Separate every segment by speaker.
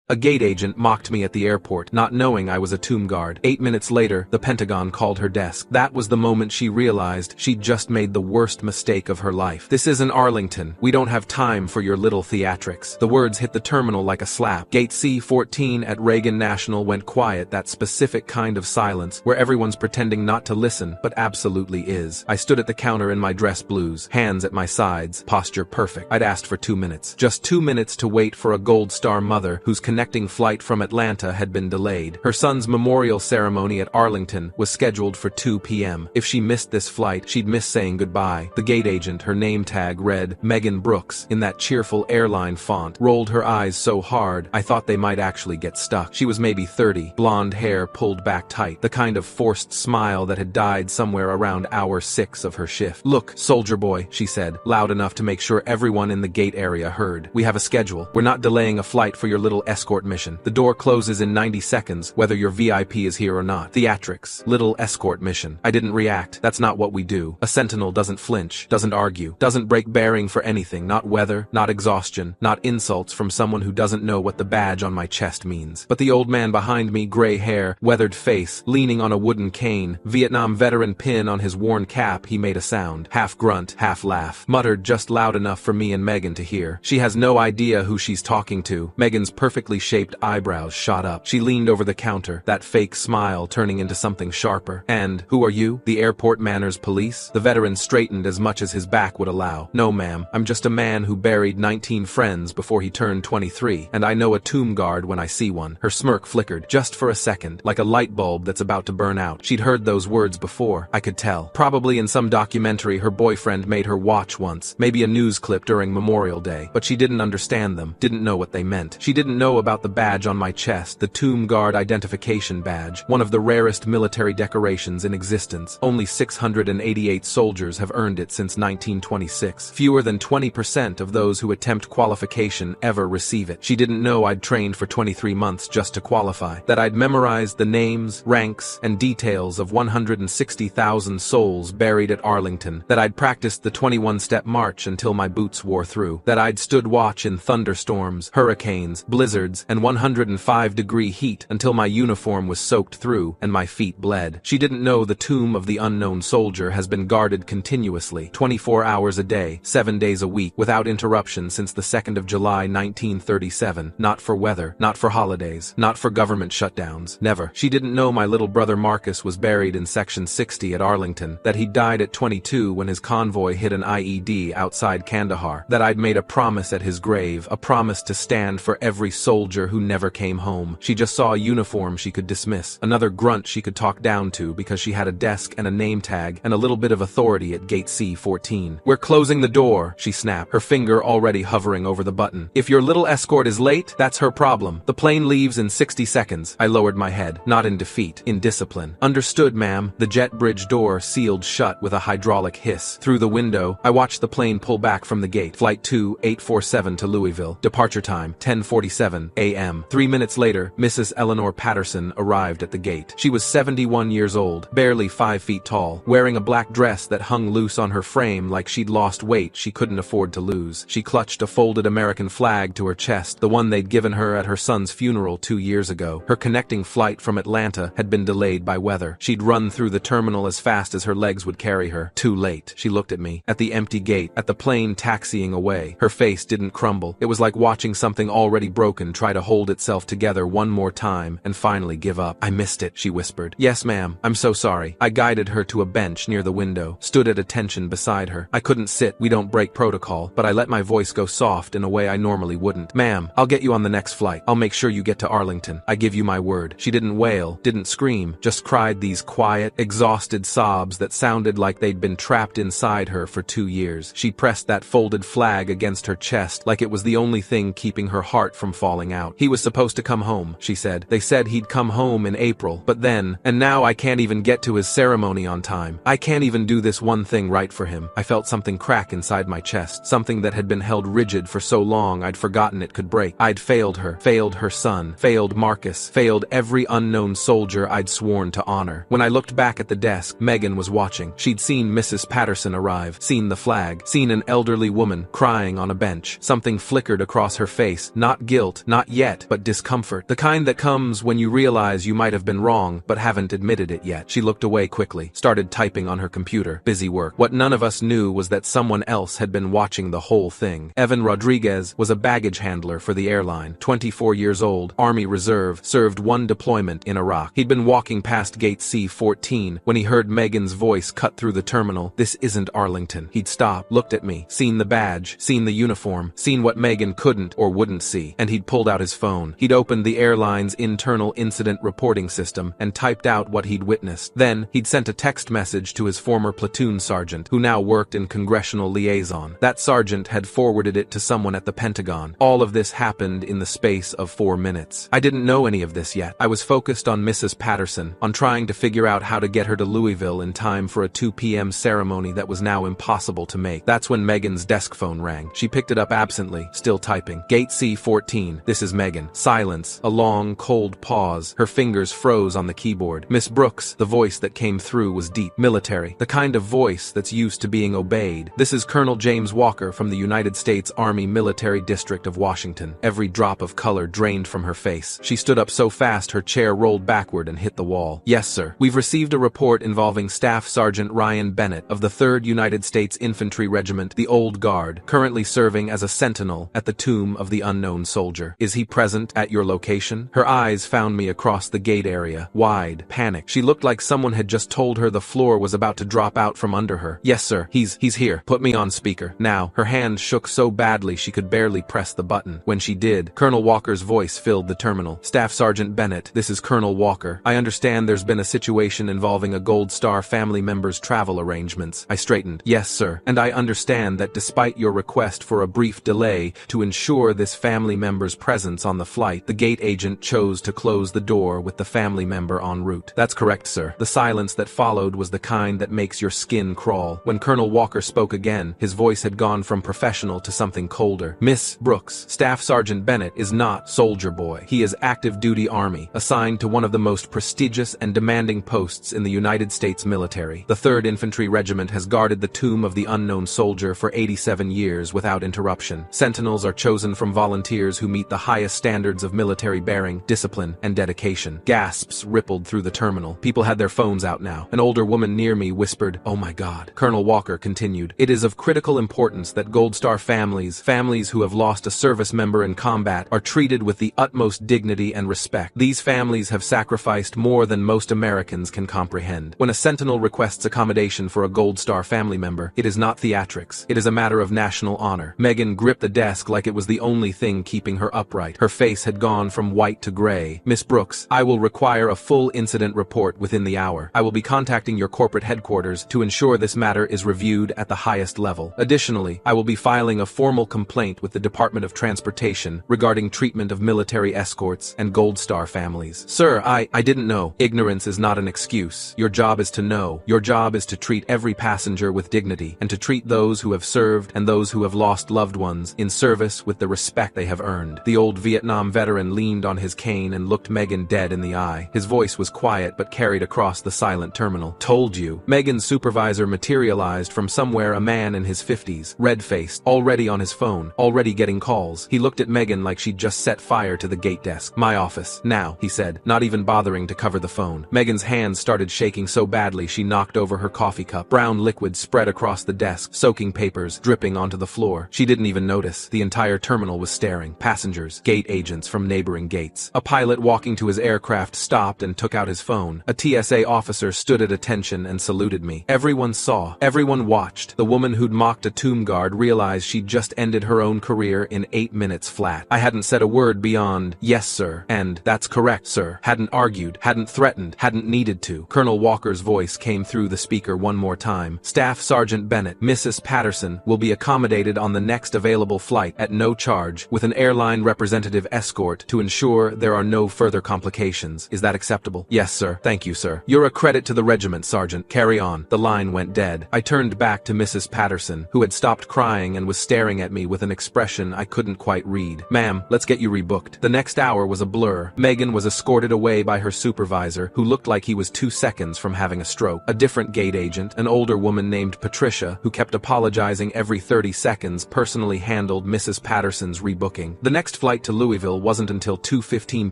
Speaker 1: A gate agent mocked me at the airport, not knowing I was a tomb guard. 8 minutes later, the Pentagon called her desk. That was the moment she realized she'd just made the worst mistake of her life. "This isn't Arlington. We don't have time for your little theatrics." The words hit the terminal like a slap. Gate C-14 at Reagan National went quiet, that specific kind of silence where everyone's pretending not to listen, but absolutely is. I stood at the counter in my dress blues, hands at my sides, posture perfect. I'd asked for 2 minutes. Just 2 minutes to wait for a Gold Star mother whose connecting flight from Atlanta had been delayed. Her son's memorial ceremony at Arlington was scheduled for 2 p.m. If she missed this flight, she'd miss saying goodbye. The gate agent, her name tag read Megan Brooks in that cheerful airline font, rolled her eyes so hard I thought they might actually get stuck. She was maybe 30, blonde hair pulled back tight, the kind of forced smile that had died somewhere around hour 6 of her shift. "Look, soldier boy," she said, loud enough to make sure everyone in the gate area heard. "We have a schedule. We're not delaying a flight for your little escort mission. The door closes in 90 seconds, whether your VIP is here or not. Theatrics. Little escort mission." I didn't react. That's not what we do. A sentinel doesn't flinch, doesn't argue, doesn't break bearing for anything, not weather, not exhaustion, not insults from someone who doesn't know what the badge on my chest means. But the old man behind me, gray hair, weathered face, leaning on a wooden cane, Vietnam veteran pin on his worn cap, he made a sound, half grunt, half laugh, muttered just loud enough for me and Megan to hear. She has no idea who she's talking to. Megan's perfectly shaped eyebrows shot up. She leaned over the counter, that fake smile turning into something sharper. "And, who are you? The airport manners police?" The veteran straightened as much as his back would allow. "No ma'am, I'm just a man who buried 19 friends before he turned 23, and I know a tomb guard when I see one." Her smirk flickered, just for a second, like a light bulb that's about to burn out. She'd heard those words before, I could tell. Probably in some documentary her boyfriend made her watch once, maybe a news clip during Memorial Day, but she didn't understand them, didn't know what they meant. She didn't know about the badge on my chest, the Tomb Guard Identification Badge, one of the rarest military decorations in existence. Only 688 soldiers have earned it since 1926. Fewer than 20% of those who attempt qualification ever receive it. She didn't know I'd trained for 23 months just to qualify, that I'd memorized the names, ranks, and details of 160,000 souls buried at Arlington, that I'd practiced the 21-step march until my boots wore through, that I'd stood watch in thunderstorms, hurricanes, blizzards, and 105-degree heat until my uniform was soaked through and my feet bled. She didn't know the tomb of the unknown soldier has been guarded continuously, 24 hours a day, 7 days a week, without interruption since the 2nd of July 1937, not for weather, not for holidays, not for government shutdowns, never. She didn't know my little brother Marcus was buried in Section 60 at Arlington, that he died at 22 when his convoy hit an IED outside Kandahar, that I'd made a promise at his grave, a promise to stand for every soldier who never came home. She just saw a uniform she could dismiss, another grunt she could talk down to because she had a desk and a name tag and a little bit of authority at Gate C-14. "We're closing the door," she snapped, her finger already hovering over the button. "If your little escort is late, that's her problem. The plane leaves in 60 seconds. I lowered my head, not in defeat, in discipline. "Understood, ma'am." The jet bridge door sealed shut with a hydraulic hiss. Through the window, I watched the plane pull back from the gate. Flight 2847 to Louisville. Departure time, 10:47 a.m. 3 minutes later, Mrs. Eleanor Patterson arrived at the gate. She was 71 years old, barely 5 feet tall, wearing a black dress that hung loose on her frame like she'd lost weight she couldn't afford to lose. She clutched a folded American flag to her chest, the one they'd given her at her son's funeral 2 years ago. Her connecting flight from Atlanta had been delayed by weather. She'd run through the terminal as fast as her legs would carry her. Too late. She looked at me, at the empty gate, at the plane taxiing away. Her face didn't crumble. It was like watching something already broken try to hold itself together one more time and finally give up. "I missed it," she whispered. "Yes, ma'am. I'm so sorry." I guided her to a bench near the window, stood at attention beside her. I couldn't sit, we don't break protocol, but I let my voice go soft in a way I normally wouldn't. "Ma'am, I'll get you on the next flight. I'll make sure you get to Arlington. I give you my word." She didn't wail, didn't scream, just cried these quiet, exhausted sobs that sounded like they'd been trapped inside her for 2 years. She pressed that folded flag against her chest like it was the only thing keeping her heart from falling out. "He was supposed to come home," she said. "They said he'd come home in April, but then, and now I can't even get to his ceremony on time. I can't even do this one thing right for him." I felt something crack inside my chest, something that had been held rigid for so long I'd forgotten it could break. I'd failed her son, failed Marcus, failed every unknown soldier I'd sworn to honor. When I looked back at the desk, Megan was watching. She'd seen Mrs. Patterson arrive, seen the flag, seen an elderly woman crying on a bench. Something flickered across her face, not guilt, not yet, but discomfort. The kind that comes when you realize you might have been wrong, but haven't admitted it yet. She looked away quickly, started typing on her computer. Busy work. What none of us knew was that someone else had been watching the whole thing. Evan Rodriguez was a baggage handler for the airline, 24 years old, Army Reserve, served one deployment in Iraq. He'd been walking past gate C-14 when he heard Megan's voice cut through the terminal. This isn't Arlington. He'd stopped, looked at me, seen the badge, seen the uniform, seen what Megan couldn't or wouldn't see, and he'd pulled out his phone. He'd opened the airline's internal incident reporting system and typed out what he'd witnessed. Then, he'd sent a text message to his former platoon sergeant, who now worked in congressional liaison. That sergeant had forwarded it to someone at the Pentagon. All of this happened in the space of 4 minutes. I didn't know any of this yet. I was focused on Mrs. Patterson, on trying to figure out how to get her to Louisville in time for a 2 p.m. ceremony that was now impossible to make. That's when Megan's desk phone rang. She picked it up absently, still typing. Gate C-14. This is Megan. Silence. A long, cold pause. Her fingers froze on the keyboard. Miss Brooks, the voice that came through was deep, military, the kind of voice that's used to being obeyed. This is Colonel James Walker from the United States Army Military District of Washington. Every drop of color drained from her face. She stood up so fast her chair rolled backward and hit the wall. Yes, sir. We've received a report involving Staff Sergeant Ryan Bennett of the 3rd United States Infantry Regiment, the Old Guard, currently serving as a sentinel at the tomb of the unknown soldier. Is he present at your location? Her eyes found me across the gate area, wide, panicked. She looked like someone had just told her the floor was about to drop out from under her. Yes, sir. He's here. Put me on speaker. Now, her hand shook so badly she could barely press the button. When she did, Colonel Walker's voice filled the terminal. Staff Sergeant Bennett, this is Colonel Walker. I understand there's been a situation involving a Gold Star family member's travel arrangements. I straightened. Yes, sir. And I understand that despite your request for a brief delay to ensure this family member's presence on the flight, the gate agent chose to close the door with the family member en route. That's correct, sir. The silence that followed was the kind that makes your skin crawl. When Colonel Walker spoke again, his voice had gone from professional to something colder. Miss Brooks, Staff Sergeant Bennett is not soldier boy. He is active duty Army, assigned to one of the most prestigious and demanding posts in the United States military. The 3rd Infantry Regiment has guarded the tomb of the unknown soldier for 87 years without interruption. Sentinels are chosen from volunteers who meet the highest standards of military bearing, discipline, and dedication. Gasps rippled through the terminal. People had their phones out now. An older woman near me whispered, "Oh my God." Colonel Walker continued, "It is of critical importance that Gold Star families who have lost a service member in combat, are treated with the utmost dignity and respect. These families have sacrificed more than most Americans can comprehend. When a sentinel requests accommodation for a Gold Star family member, it is not theatrics. It is a matter of national honor." Megan gripped the desk like it was the only thing keeping her upright. Her face had gone from white to gray. "Miss Brooks, I will require a full incident report within the hour. I will be contacting your corporate headquarters to ensure this matter is reviewed at the highest level. Additionally, I will be filing a formal complaint with the Department of Transportation regarding treatment of military escorts and Gold Star families." "Sir, I didn't know." "Ignorance is not an excuse. Your job is to know. Your job is to treat every passenger with dignity, and to treat those who have served and those who have lost loved ones in service with the respect they have earned." The old Vietnam veteran leaned on his cane and looked Megan dead in the eye. His voice was quiet but carried across the silent terminal. "Told you." Megan's supervisor materialized from somewhere, a man in his 50s, red-faced, already on his phone, already getting calls. He looked at Megan like she'd just set fire to the gate desk. "My office. Now," he said, not even bothering to cover the phone. Megan's hands started shaking so badly she knocked over her coffee cup. Brown liquid spread across the desk, soaking papers, dripping onto the floor. She didn't even notice. The entire terminal was staring. Passengers, gate agents from neighboring gates. A pilot walking to his aircraft stopped and took out his phone. A TSA officer stood at attention and saluted me. Everyone saw. Everyone watched. The woman who'd mocked a tomb guard realized she'd just ended her own career in 8 minutes flat. I hadn't said a word beyond, "Yes, sir," and "That's correct, sir." Hadn't argued, hadn't threatened, hadn't needed to. Colonel Walker's voice came through the speaker one more time. "Staff Sergeant Bennett, Mrs. Patterson will be accommodated on the next available flight at no charge, with an airline representative escort to ensure there are no further complications. Is that acceptable?" "Yes, sir." "Thank you, sir." "You're a credit to the regiment, Sergeant. Carry on." The line went dead. I turned back to Mrs. Patterson, who had stopped crying and was staring at me with an expression I couldn't quite read. "Ma'am, let's get you rebooked." The next hour was a blur. Megan was escorted away by her supervisor, who looked like he was 2 seconds from having a stroke. A different gate agent, an older woman named Patricia, who kept apologizing every 30 seconds, personally handled Mrs. Patterson's rebooking. The next flight to Louisville wasn't until 2:15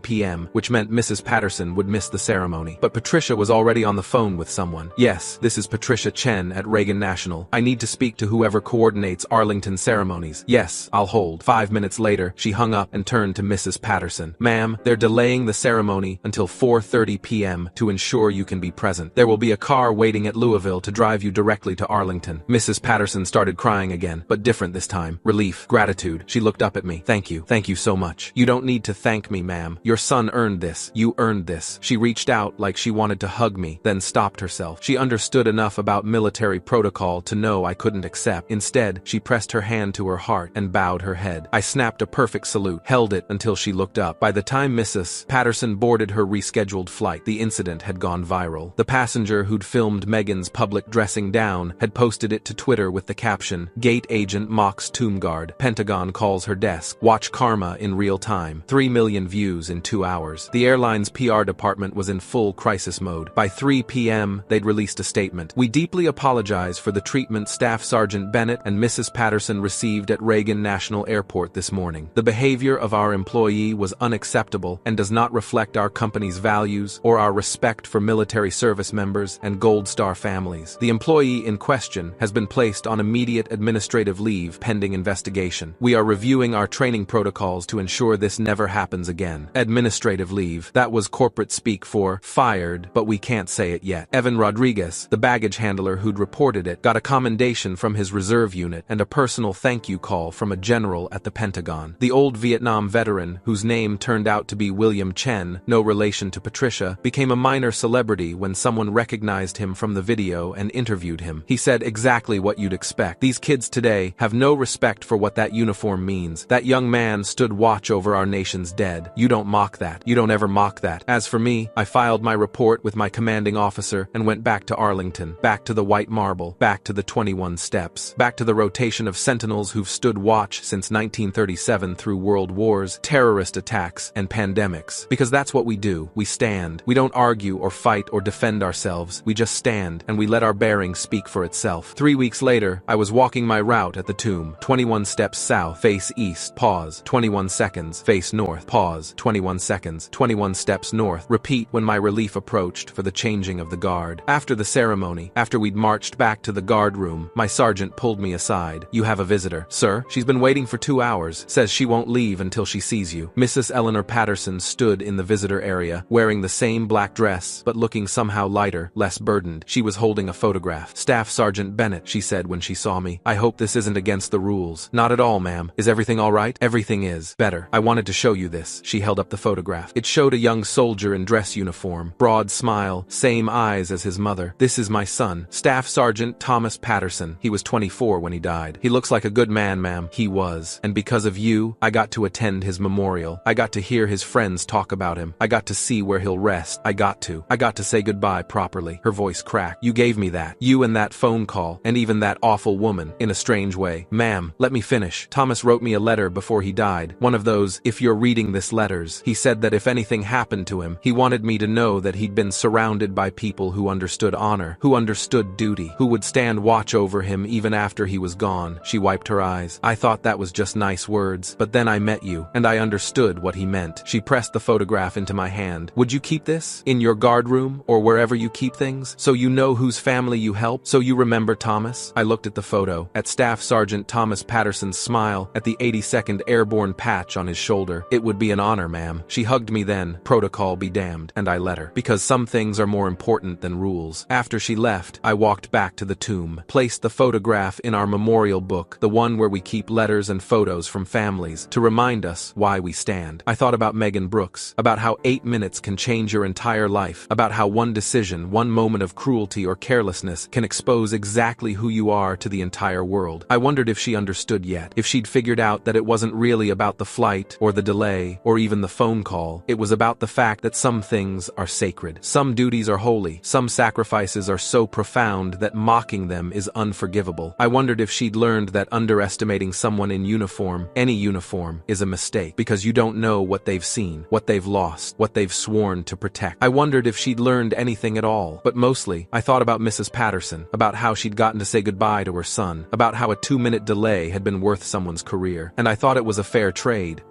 Speaker 1: p.m., which meant Mrs. Patterson would miss the ceremony. But Patricia was already on the phone with someone. "Yes, this is Patricia Chen at Reagan National. I need to speak to whoever coordinates Arlington ceremonies." "Yes, I'll hold." 5 minutes later, she hung up and turned to Mrs. Patterson. "Ma'am, they're delaying the ceremony until 4:30 p.m. to ensure you can be present. There will be a car waiting at Louisville to drive you directly to Arlington." Mrs. Patterson started crying again, but different this time. Relief, gratitude. She looked up at me. Thank you so much." "You don't need to thank me, ma'am. Your son earned this. You earned this." She reached out like she wanted to hug me, then stopped herself. She understood enough about military protocol to know I couldn't accept. Instead, she pressed her hand to her heart and bowed her head. I snapped a perfect salute, held it until she looked up. By the time Mrs. Patterson boarded her rescheduled flight, the incident had gone viral. The passenger who'd filmed Meghan's public dressing down had posted it to Twitter with the caption, "Gate agent mocks tomb guard. Pentagon calls her desk. Watch karma in real time." 3 million views in 2 hours. The airline's PR department was in full crisis mode. By 3 p.m., they'd released a statement. "We deeply apologize for the treatment Staff Sergeant Bennett and Mrs. Patterson received at Reagan National Airport this morning. The behavior of our employee was unacceptable and does not reflect our company's values or our respect for military service members and Gold Star families. The employee in question has been placed on immediate administrative leave pending investigation. We are reviewing our training protocols to ensure this never happens again." Administrative leave. That was corporate speak for fired, but we can't say it yet. Evan Rodriguez, the baggage handler who'd reported it, got a commendation from his reserve unit and a personal thank you call from a general at the Pentagon. The old Vietnam veteran, whose name turned out to be William Chen, no relation to Patricia, became a minor celebrity when someone recognized him from the video and interviewed him. He said exactly what you'd expect. "These kids today have no respect for what that uniform means. That young man stood watch over our nation's dead. You don't mock that. You don't ever mock that." As for me, I filed my report with my commanding officer and went back to Arlington, back to the white marble, back to the 21 steps, back to the rotation of sentinels who've stood watch since 1937 through world wars, terrorist attacks, and pandemics. Because that's what we do. We stand. We don't argue or fight or defend ourselves. We just stand, and we let our bearing speak for itself. 3 weeks later, I was walking my route at the tomb. 21 steps south, face east, pause. 21 seconds, face north, pause. 21 seconds, 21 steps north. Repeat when my relief approached for the changing of the guard. After the ceremony, after we'd marched back to the guard room, my sergeant pulled me aside. "You have a visitor." "Sir?" "She's been waiting for 2 hours. Says she won't leave until she sees you." Mrs. Eleanor Patterson stood in the visitor area, wearing the same black dress, but looking somehow lighter, less burdened. She was holding a photograph. "Staff Sergeant Bennett," she said when she saw me. "I hope this isn't against the rules." "Not at all, ma'am. Is everything all right?" "Everything is better. I wanted to show you this." She held up the photograph. It showed a young soldier in dress uniform, broad smile, same eyes as his mother. "This is my son, Staff Sergeant Thomas Patterson. He was 24 when he died. He looks like a good man, ma'am." He was. "And because of you, I got to attend his memorial. I got to hear his friends talk about him. I got to see where he'll rest. I got to say goodbye properly." Her voice cracked. "You gave me that. You and that phone call, and even that awful woman, in a strange way." "Ma'am, let me finish. Thomas wrote me a letter before he died. One of those, if you're reading this letters. He said that if anything happened to him, he wanted me to know that he'd been surrounded by people who understood honor, who understood duty, who would stand watch over him even after he was gone." She wiped her eyes. "I thought that was just nice words, but then I met you, and I understood what he meant." She pressed the photograph into my hand. "Would you keep this? In your guard room, or wherever you keep things? So you know whose family you helped? So you remember Thomas?" I looked at the photo, at Staff Sergeant Thomas Patterson's smile, at the 82nd Airborne patch on his shoulder. "It would be an honor, ma'am." She hugged me then, protocol be damned, and I let her. Because some things are more important than rules. After she left, I walked back to the tomb, placed the photograph in our memorial book, the one where we keep letters and photos from families, to remind us why we stand. I thought about Megan Brooks, about how 8 minutes can change your entire life, about how one decision, one moment of cruelty or carelessness can expose exactly who you are to the entire world. I wondered if she understood yet, if she'd figured out that it wasn't really about the flight, or the delay, or even the phone call. It was about the fact that some things are sacred, some duties are holy, some sacrifices are so profound that mocking them is unforgivable. I wondered if she'd learned that underestimating someone in uniform, any uniform, is a mistake, because you don't know what they've seen, what they've lost, what they've sworn to protect. I wondered if she'd learned anything at all, but mostly, I thought about Mrs. Patterson, about how she'd gotten to say goodbye to her son, about how a 2-minute delay had been worth someone's career, and I thought it was a fair trade.